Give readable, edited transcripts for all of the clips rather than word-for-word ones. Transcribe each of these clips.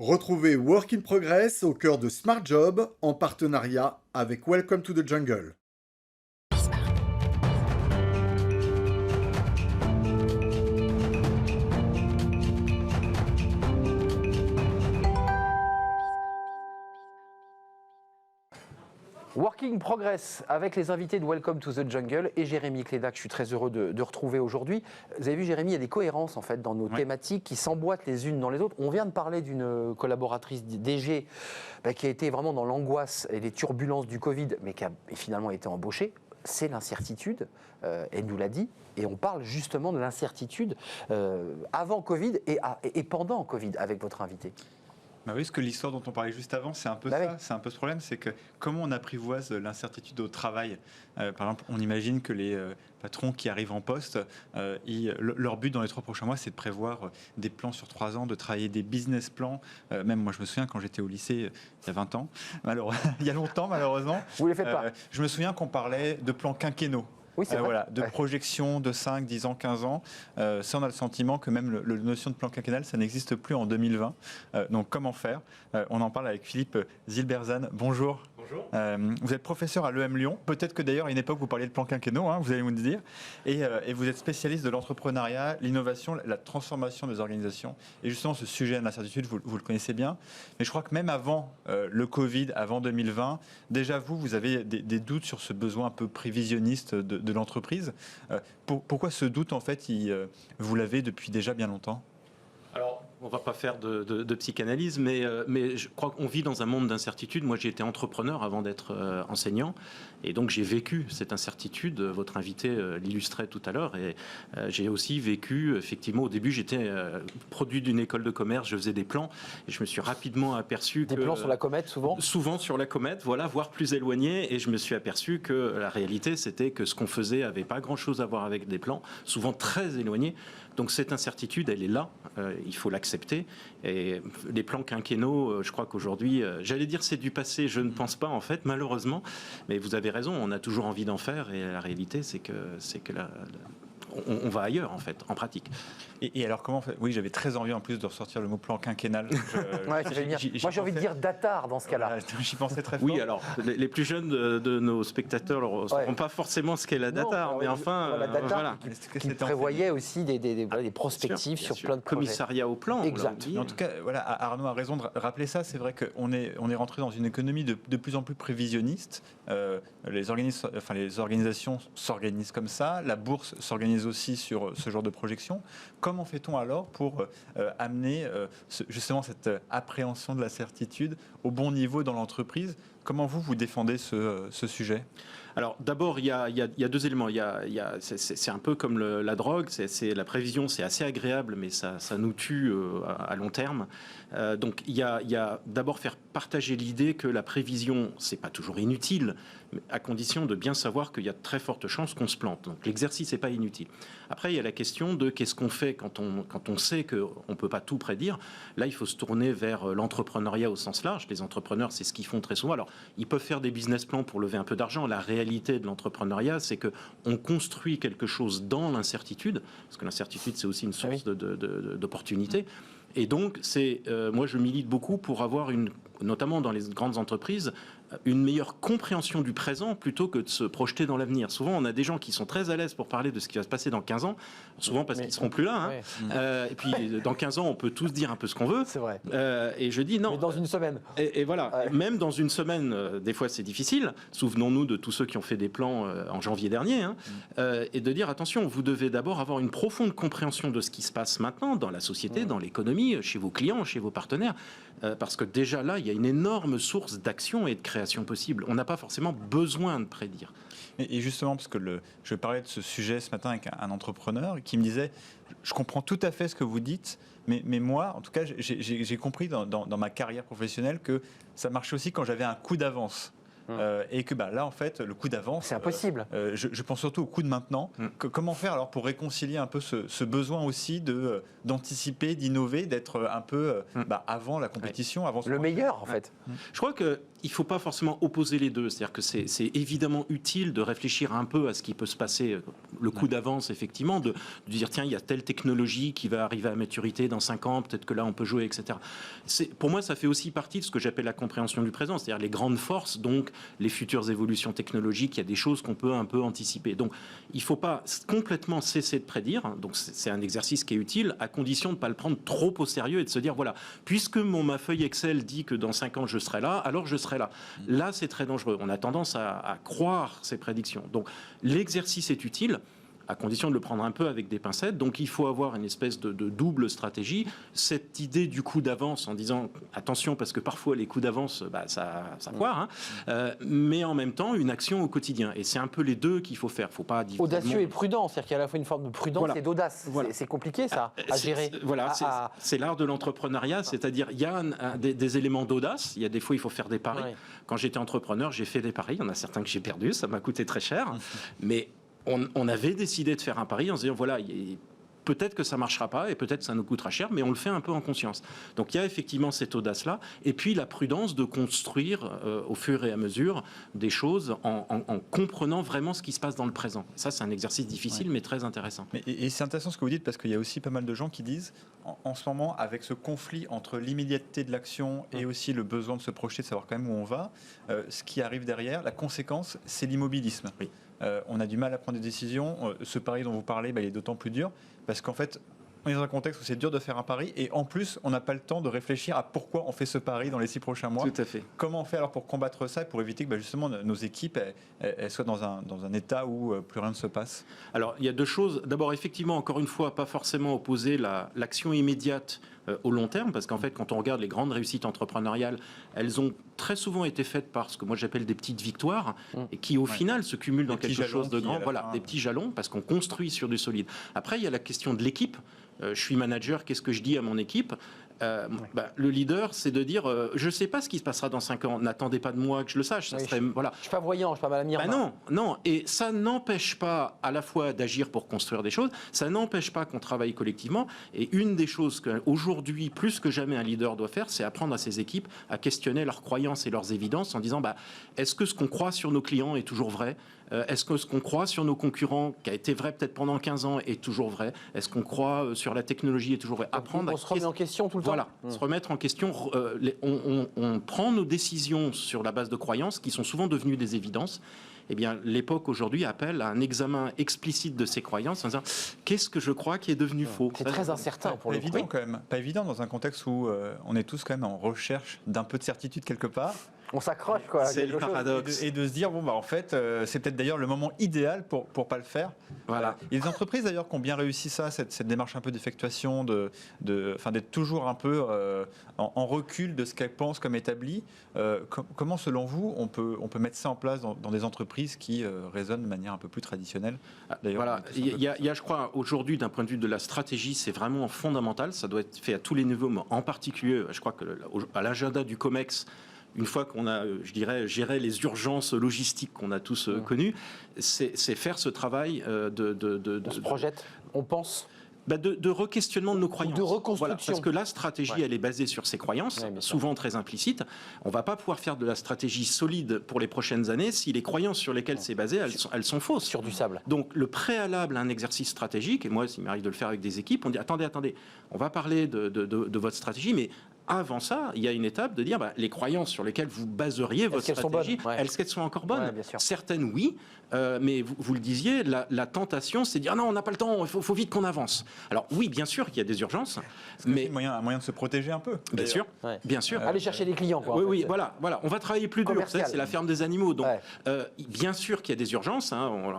Retrouvez Work in Progress au cœur de Smart Job en partenariat avec Welcome to the Jungle. Working Progress avec les invités de Welcome to the Jungle et Jérémy Clédac, je suis très heureux de retrouver aujourd'hui. Vous avez vu Jérémy, il y a des cohérences en fait dans nos thématiques qui s'emboîtent les unes dans les autres. On vient de parler d'une collaboratrice DG qui a été vraiment dans l'angoisse et les turbulences du Covid, mais qui a finalement été embauchée. C'est l'incertitude, elle nous l'a dit, et on parle justement de l'incertitude avant Covid et pendant Covid avec votre invité. Bah oui, parce que l'histoire dont on parlait juste avant, c'est un peu ça, c'est un peu ce problème, c'est que comment on apprivoise l'incertitude au travail. Par exemple, on imagine que les patrons qui arrivent en poste, leur but dans les 3 prochains mois, c'est de prévoir des plans sur 3 ans, de travailler des business plans. Même moi, je me souviens quand j'étais au lycée, il y a 20 ans, il y a longtemps malheureusement. Vous ne les faites pas. Je me souviens qu'on parlait de plans quinquennaux. Oui, c'est vrai. Voilà, de projection de 5, 10 ans, 15 ans. Ça, on a le sentiment que même la notion de plan quinquennal, ça n'existe plus en 2020. Donc, comment faire? On en parle avec Philippe Zilberzan. Bonjour. Bonjour. Vous êtes professeur à l'EM Lyon. Peut-être que d'ailleurs, à une époque, vous parliez de plan quinquennaux, vous allez me dire. Et vous êtes spécialiste de l'entrepreneuriat, l'innovation, la transformation des organisations. Et justement, ce sujet de l'incertitude, vous le connaissez bien. Mais je crois que même avant le Covid, avant 2020, déjà vous avez des doutes sur ce besoin un peu prévisionniste de l'entreprise. Pourquoi ce doute, en fait, vous l'avez depuis déjà bien longtemps? Alors, on ne va pas faire de psychanalyse, mais je crois qu'on vit dans un monde d'incertitude. Moi, j'ai été entrepreneur avant d'être enseignant, et donc j'ai vécu cette incertitude. Votre invité l'illustrait tout à l'heure, et j'ai aussi vécu, effectivement, au début, j'étais produit d'une école de commerce, je faisais des plans, et je me suis rapidement aperçu que... Des plans sur la comète, souvent? Souvent sur la comète, voilà, voire plus éloigné, et je me suis aperçu que la réalité, c'était que ce qu'on faisait n'avait pas grand-chose à voir avec des plans, souvent très éloignés. Donc cette incertitude, elle est là, il faut l'accepter. Et les plans quinquennaux, je crois qu'aujourd'hui, j'allais dire c'est du passé, je ne pense pas en fait, malheureusement. Mais vous avez raison, on a toujours envie d'en faire, et la réalité, c'est que on va ailleurs en fait, en pratique. Et alors comment fait... Oui, j'avais très envie en plus de ressortir le mot plan quinquennal. Moi j'ai envie de dire datard dans ce cas-là. J'y pensais très fort. Oui, alors les plus jeunes de nos spectateurs ne sauront pas forcément ce qu'est la datar, mais enfin voilà. Qui prévoyait aussi des prospectives sur plein de projets. Commissariat au plan. Exact. En tout cas, voilà, Arnaud a raison de rappeler ça. C'est vrai qu'on est rentré dans une économie de plus en plus prévisionniste. Les organisations s'organisent comme ça. La bourse s'organise aussi sur ce genre de projection. Comment fait-on alors pour amener justement cette appréhension de la certitude au bon niveau dans l'entreprise? Comment vous défendez ce sujet? Alors d'abord, il y a 2 éléments. C'est un peu comme la drogue, la prévision, c'est assez agréable, mais ça nous tue à long terme. Donc il y a d'abord faire partager l'idée que la prévision, c'est pas toujours inutile, mais à condition de bien savoir qu'il y a de très fortes chances qu'on se plante. Donc l'exercice n'est pas inutile. Après, il y a la question de qu'est-ce qu'on fait quand on sait qu'on ne peut pas tout prédire. Là, il faut se tourner vers l'entrepreneuriat au sens large. Les entrepreneurs, c'est ce qu'ils font très souvent. Alors, ils peuvent faire des business plans pour lever un peu d'argent. La réalité de l'entrepreneuriat, c'est qu'on construit quelque chose dans l'incertitude, parce que l'incertitude, c'est aussi une source d'opportunité. Et donc, moi, je milite beaucoup pour avoir notamment dans les grandes entreprises, une meilleure compréhension du présent plutôt que de se projeter dans l'avenir. Souvent, on a des gens qui sont très à l'aise pour parler de ce qui va se passer dans 15 ans, souvent parce qu'ils ne seront plus là. Et puis, dans 15 ans, on peut tous dire un peu ce qu'on veut. C'est vrai. Et je dis non. Mais dans une semaine. Et voilà, même dans une semaine, des fois, c'est difficile. Souvenons-nous de tous ceux qui ont fait des plans en janvier dernier. Et de dire, attention, vous devez d'abord avoir une profonde compréhension de ce qui se passe maintenant dans la société, dans l'économie, chez vos clients, chez vos partenaires. Parce que déjà là, il y a une énorme source d'action et de création possible. On n'a pas forcément besoin de prédire. Et justement, parce que je parlais de ce sujet ce matin avec un entrepreneur qui me disait, je comprends tout à fait ce que vous dites, mais moi, en tout cas, j'ai compris dans ma carrière professionnelle que ça marchait aussi quand j'avais un coup d'avance. Et que là, en fait, le coup d'avance... C'est impossible. Je pense surtout au coup de maintenant. Comment faire alors pour réconcilier un peu ce besoin aussi d'anticiper, d'innover, d'être un peu avant la compétition, avant le meilleur, en fait. Je crois qu'il il ne faut pas forcément opposer les deux. C'est-à-dire que c'est évidemment utile de réfléchir un peu à ce qui peut se passer, le coup d'avance, effectivement, de dire, tiens, il y a telle technologie qui va arriver à maturité dans 5 ans, peut-être que là, on peut jouer, etc. Pour moi, ça fait aussi partie de ce que j'appelle la compréhension du présent, c'est-à-dire les grandes forces, donc les futures évolutions technologiques, il y a des choses qu'on peut un peu anticiper. Donc, il ne faut pas complètement cesser de prédire. Donc, c'est un exercice qui est utile, à condition de ne pas le prendre trop au sérieux et de se dire, voilà, puisque ma feuille Excel dit que dans 5 ans, je serai là, alors je serai là. Là, c'est très dangereux. On a tendance à croire ces prédictions. Donc, l'exercice est utile, à condition de le prendre un peu avec des pincettes. Donc, il faut avoir une espèce de double stratégie. Cette idée du coup d'avance en disant, attention, parce que parfois, les coups d'avance, ça foire, hein, mais en même temps, une action au quotidien. Et c'est un peu les deux qu'il faut faire. Il ne faut pas... Audacieux et prudent, c'est-à-dire qu'il y a à la fois une forme de prudence et d'audace. Voilà. C'est compliqué, ça, à gérer. Voilà, c'est l'art de l'entrepreneuriat, c'est-à-dire il y a des éléments d'audace, il y a des fois il faut faire des paris. Ouais. Quand j'étais entrepreneur, j'ai fait des paris, il y en a certains que j'ai perdus, ça m'a coûté très cher, mais on avait décidé de faire un pari en se disant, voilà, peut-être que ça ne marchera pas et peut-être que ça nous coûtera cher, mais on le fait un peu en conscience. Donc il y a effectivement cette audace-là, et puis la prudence de construire au fur et à mesure des choses en comprenant vraiment ce qui se passe dans le présent. Ça, c'est un exercice difficile, mais très intéressant. Et c'est intéressant ce que vous dites, parce qu'il y a aussi pas mal de gens qui disent, en ce moment, avec ce conflit entre l'immédiateté de l'action et aussi le besoin de se projeter, de savoir quand même où on va, ce qui arrive derrière, la conséquence, c'est l'immobilisme. Oui. On a du mal à prendre des décisions. Ce pari dont vous parlez, il est d'autant plus dur, parce qu'en fait, on est dans un contexte où c'est dur de faire un pari, et en plus, on n'a pas le temps de réfléchir à pourquoi on fait ce pari dans les 6 prochains mois. Tout à fait. Comment on fait alors pour combattre ça, et pour éviter que justement nos équipes elles soient dans un état où plus rien ne se passe? Alors, il y a deux choses. D'abord, effectivement, encore une fois, pas forcément opposer l'action immédiate au long terme, parce qu'en fait, quand on regarde les grandes réussites entrepreneuriales, elles ont très souvent été faites par ce que moi j'appelle des petites victoires, et qui au final se cumulent dans quelque chose de grand. Voilà, des petits jalons, parce qu'on construit sur du solide. Après, il y a la question de l'équipe. Je suis manager, qu'est-ce que je dis à mon équipe? Le leader, c'est de dire je ne sais pas ce qui se passera dans 5 ans, n'attendez pas de moi que je le sache. Ça serait, voilà. Je ne suis pas voyant, je ne suis pas mal à miroir. Non, et ça n'empêche pas à la fois d'agir pour construire des choses, ça n'empêche pas qu'on travaille collectivement. Et une des choses qu'aujourd'hui, plus que jamais, un leader doit faire, c'est apprendre à ses équipes à questionner leurs croyances et leurs évidences en disant est-ce que ce qu'on croit sur nos clients est toujours vrai? Est-ce que ce qu'on croit sur nos concurrents, qui a été vrai peut-être pendant 15 ans, est toujours vrai? Est-ce qu'on croit sur la technologie est toujours vrai? On se remet en question tout le temps. Voilà, se remettre en question. On prend nos décisions sur la base de croyances qui sont souvent devenues des évidences. Eh bien, l'époque aujourd'hui appelle à un examen explicite de ces croyances en disant qu'est-ce que je crois qui est devenu faux. C'est très incertain pour le coup. Évident quand même. Pas évident dans un contexte où on est tous quand même en recherche d'un peu de certitude quelque part. On s'accroche, quoi. C'est le paradoxe. Et de se dire, en fait, c'est peut-être d'ailleurs le moment idéal pour pas le faire. Voilà. Il y a des entreprises d'ailleurs qui ont bien réussi ça, cette démarche un peu d'effectuation, d'être toujours un peu en recul de ce qu'elles pensent comme établi. Comment, selon vous, on peut mettre ça en place dans des entreprises qui raisonnent de manière un peu plus traditionnelle? Voilà. Il y a, je crois, aujourd'hui, d'un point de vue de la stratégie, c'est vraiment fondamental. Ça doit être fait à tous les niveaux, mais en particulier, je crois qu'à l'agenda du COMEX, une fois qu'on a, je dirais, géré les urgences logistiques qu'on a tous connues, c'est faire ce travail On se projette, on pense. De re-questionnement de nos croyances. De reconstruction. Voilà, parce que la stratégie, elle est basée sur ces croyances, souvent très implicites. On ne va pas pouvoir faire de la stratégie solide pour les prochaines années si les croyances sur lesquelles c'est basé, elles sont fausses. Sur du sable. Donc, le préalable à un exercice stratégique, et moi, s'il m'arrive de le faire avec des équipes, on dit attendez, on va parler de votre stratégie, mais avant ça, il y a une étape de dire les croyances sur lesquelles vous baseriez votre stratégie, est-ce qu'elles sont encore bonnes? Certaines, oui, mais vous le disiez, la tentation, c'est de dire non, on n'a pas le temps, il faut vite qu'on avance. Alors oui, bien sûr qu'il y a des urgences, mais c'est un moyen de se protéger un peu. Bien sûr, bien sûr. Aller chercher des clients, quoi. Oui, voilà. On va travailler plus dur. C'est la ferme des animaux. Donc, bien sûr qu'il y a des urgences.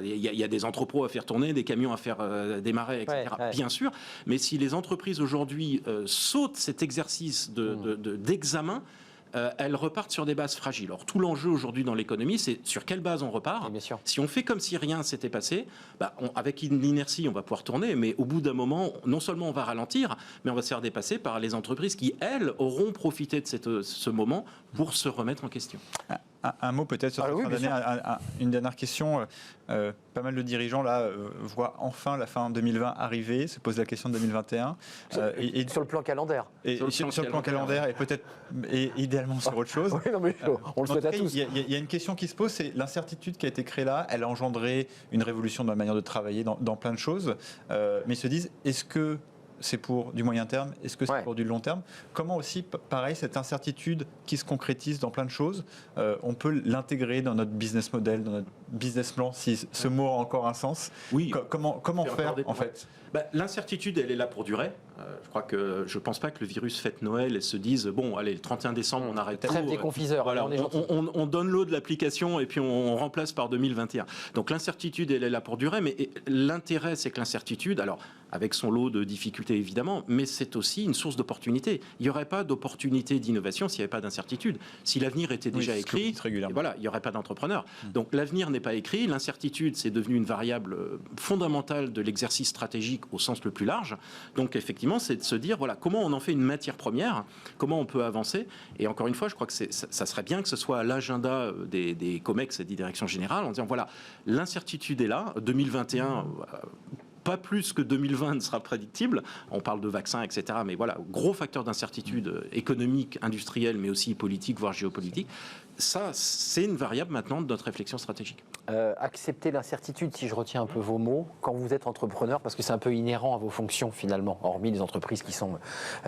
Il y a des entrepôts à faire tourner, des camions à faire démarrer, etc. Bien sûr. Mais si les entreprises aujourd'hui sautent cet exercice d'examen, elles repartent sur des bases fragiles. Alors, tout l'enjeu aujourd'hui dans l'économie, c'est sur quelle base on repart. Si on fait comme si rien s'était passé, avec l'inertie, on va pouvoir tourner, mais au bout d'un moment, non seulement on va ralentir, mais on va se faire dépasser par les entreprises qui, elles, auront profité de ce moment pour se remettre en question. Un mot peut-être sur cette fin d'année, une dernière question. Pas mal de dirigeants là voient enfin la fin 2020 arriver, se posent la question de 2021. Et sur le plan calendaire. Sur le plan calendaire et peut-être idéalement sur autre chose. Oui, non, mais on le souhaite à tous. Il y a une question qui se pose, c'est l'incertitude qui a été créée là. Elle a engendré une révolution dans la manière de travailler, dans plein de choses. Mais ils se disent, est-ce que c'est pour du moyen terme, est-ce que c'est pour du long terme? Comment aussi, pareil, cette incertitude qui se concrétise dans plein de choses, on peut l'intégrer dans notre business model, dans notre business plan, si ce mot a encore un sens? Oui. Comment faire, en fait? L'incertitude, elle est là pour durer. Je pense pas que le virus fête Noël et se dise bon, allez, le 31 décembre, on arrête. Trêve des confiseurs. Voilà, on donne l'eau de l'application et puis on remplace par 2021. Donc l'incertitude, elle est là pour durer, mais l'intérêt, c'est que l'incertitude, alors avec son lot de difficultés évidemment, mais c'est aussi une source d'opportunité. Il n'y aurait pas d'opportunité d'innovation s'il n'y avait pas d'incertitude. Si l'avenir était déjà écrit, voilà, il n'y aurait pas d'entrepreneur. Donc l'avenir n'est pas écrit, l'incertitude, c'est devenu une variable fondamentale de l'exercice stratégique au sens le plus large. Donc effectivement, c'est de se dire, voilà, comment on en fait une matière première, comment on peut avancer. Et encore une fois, je crois que ça serait bien que ce soit à l'agenda des COMEX et des directions générales, en disant, voilà, l'incertitude est là, 2021... pas plus que 2020 ne sera prédictible. On parle de vaccins, etc. Mais voilà, gros facteur d'incertitude économique, industrielle, mais aussi politique, voire géopolitique. Ça, c'est une variable maintenant de notre réflexion stratégique. Accepter l'incertitude, si je retiens un peu vos mots, quand vous êtes entrepreneur, parce que c'est un peu inhérent à vos fonctions finalement, hormis les entreprises qui sont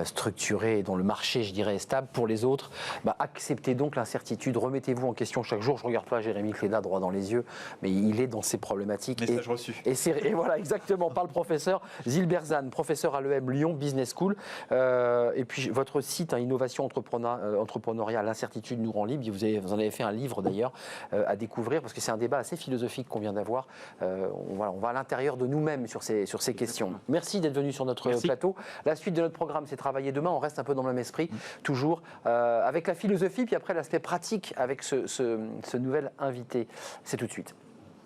structurées et dont le marché, je dirais, est stable. Pour les autres, acceptez donc l'incertitude, remettez-vous en question chaque jour. Je ne regarde pas Jérémy Cléda droit dans les yeux, mais il est dans ces problématiques. Message reçu. Et voilà, exactement, par le professeur Gilles Berzane, professeur à l'EM Lyon Business School. Et puis votre site, Innovation Entrepreneuriat, l'incertitude nous rend libre. Vous en avez fait un livre d'ailleurs à découvrir, parce que c'est un débat assez philosophique qu'on vient d'avoir. On va à l'intérieur de nous-mêmes sur ces questions. Merci d'être venu sur notre plateau. La suite de notre programme, c'est Travailler demain. On reste un peu dans le même esprit, toujours avec la philosophie, puis après l'aspect pratique avec ce nouvel invité. C'est tout de suite.